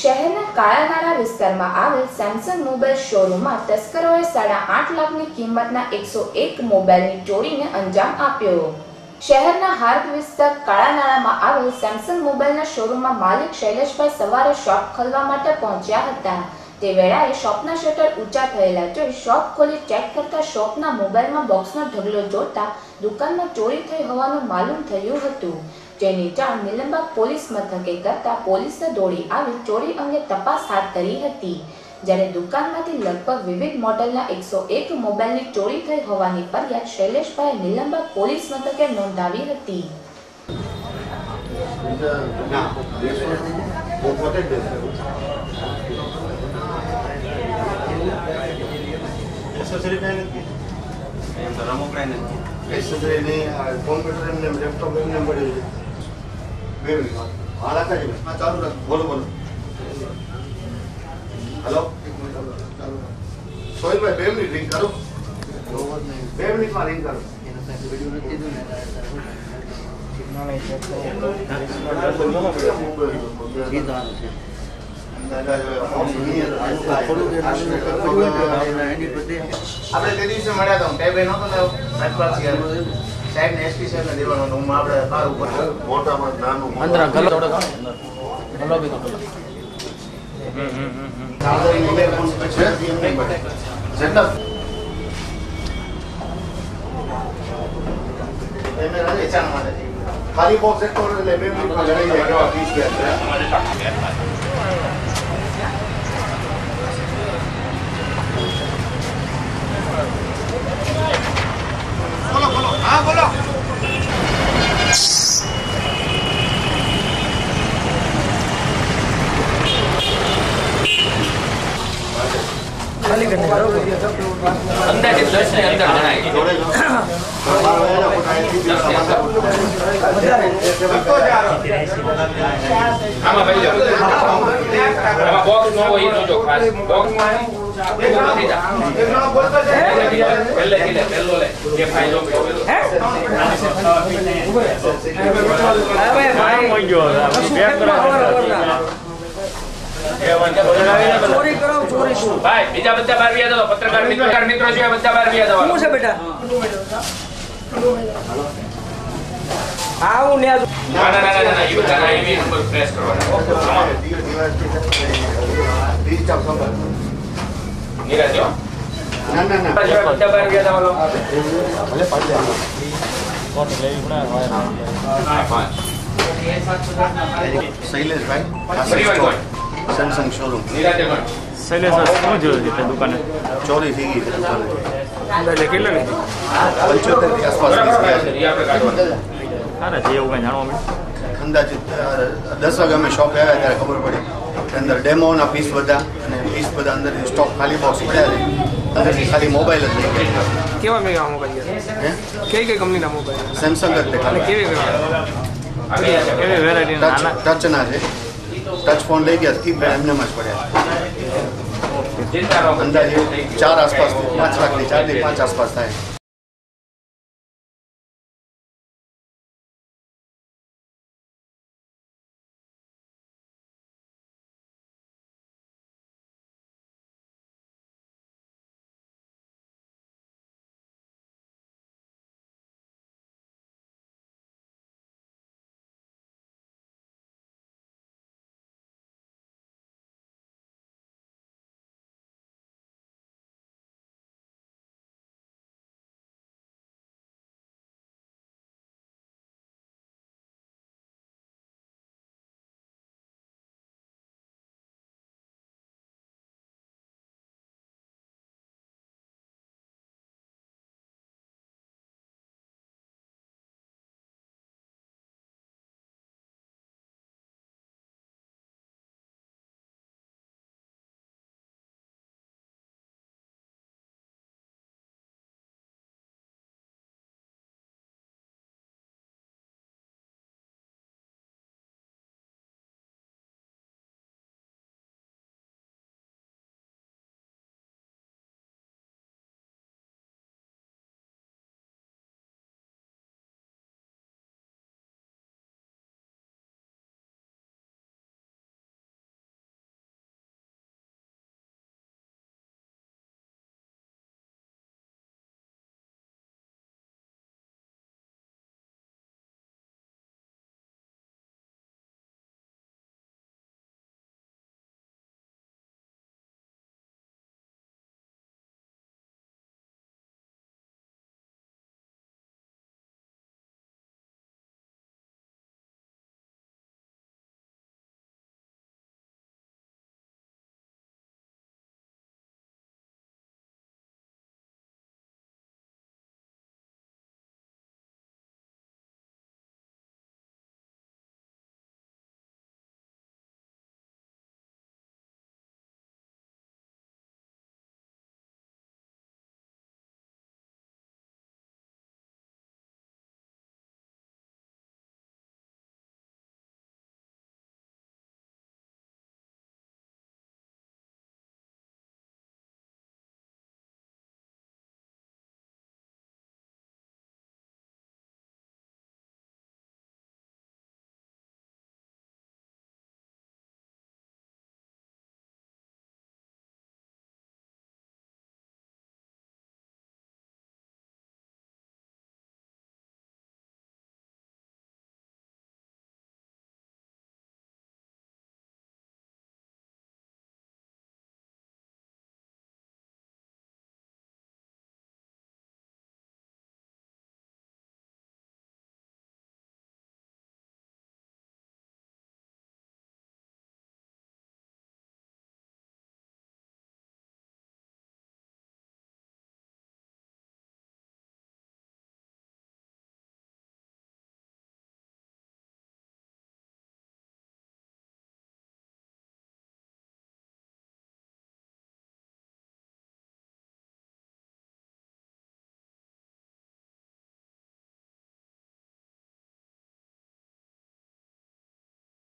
શહેરના કાળાનાળા વિસ્તારમાં આવેલ સેમસંગ મોબાઈલ શોરૂમમાં તસ્કરોએ 8.5 લાખની કિંમતના 101 મોબાઈલની ચોરીને અંજામ આપ્યો। શહેરના હાર્દ વિસ્તાર કાળાનાળામાં આવેલ સેમસંગ મોબાઈલના શોરૂમમાં માલિક શૈલેષભાઈ સવારે શોપ ખોલવા માટે પહોંચ્યા હતા। તે વેળાએ શોપના શટર ઊંચા થયેલા જોઈ શોપ ખોલી ચેક કરતા શોપના મોબાઈલમાં બોક્સનો ઢગલો જોતા દુકાનમાં ચોરી થઈ હોવાનું માલુમ થયું હતું, જેની જાણ નિલંબા પોલીસ મથકે કરતા પોલીસે દોડી આવી ચોરી અંગે તપાસ હાથ ધરી હતી। જ્યારે દુકાનમાંથી લગભગ વિવિધ મોડેલના 101 મોબાઈલની ચોરી થઈ હોવાની ફરિયાદ શૈલેષભાઈ નિલંબા પોલીસ મથકે નોંધાવી હતી। हेलो सोहेल भाई 2 मिनट रिंग करो, 2 मिनट में रिंग करो। આપણે તે દિવસે મળ્યા હતા, ટેબે નહોતો ને રાજપાલ સાહેબ ને એસપી સાહેબ ને દેવાનો હું આપણે બાર ઉપર મોટામાં નાનું અંદર ગલો થોડો ગલો બી તો खाली बॉक्स एक और ले में लड़ाई है क्या बीच के बोलो बोलो हाँ बोलो खाली करने करो अंदर 10 ने अंदर जनाई આમાં ભાઈ જો આમાં બોક્સ નો હોય તો જો ખાસ બોક્સ માં નથી જા પહેલે લે કે ફાઈલો હે અરે ભાઈ કોઈ ગયો પેક કરો ચોરી કરો ચોરી શું ભાઈ બીજા બધા બહાર વ્યા દો, પત્રકાર મિત્રો છે બધા બહાર વ્યા દો। શું છે બેટા? આવું ને ના એ બધા આઈવી નંબર પ્રેસ કરવાના નીરજ જો ના બધા બહાર વ્યા દો ભલે પાડી દે કોટ લેવી પડે શૈલેષ ભાઈ પરિવાર કોણ સેમસંગ શોરૂમ નીરજ કોણ શૈલેષ શું જોયું છે દુકાને ચોરી થઈ ગઈ છે દુકાને એટલે કેટલા લીધી? 75 ની આસપાસ બરાબર છે, એ આપણે કાઢવાનું અરે જે એવું કઈ જાણવા મળ્યું અંદાજિત 10 વાગે અમે શોપ આવ્યા ત્યારે ખબર પડી કે અંદર ડેમોના પીસ બધા અને પીસ બધા અંદર સ્ટોક ખાલી બોક્સ પડ્યા છે, અંદરથી ખાલી મોબાઈલ જ લઈ ગયા। કેવા મેગા મોબાઈલ હે કઈ કંપનીના મોબાઈલ સેમસંગ જ તે ખાલી કેવી વેરાયટી નાના ટચના છે, ટચ ફોન લઈ ગયા કીપેડ એમને જ પડ્યા। અંદાજે 4 આસપાસ 5 લાખની 4 થી 5 આસપાસ થાય।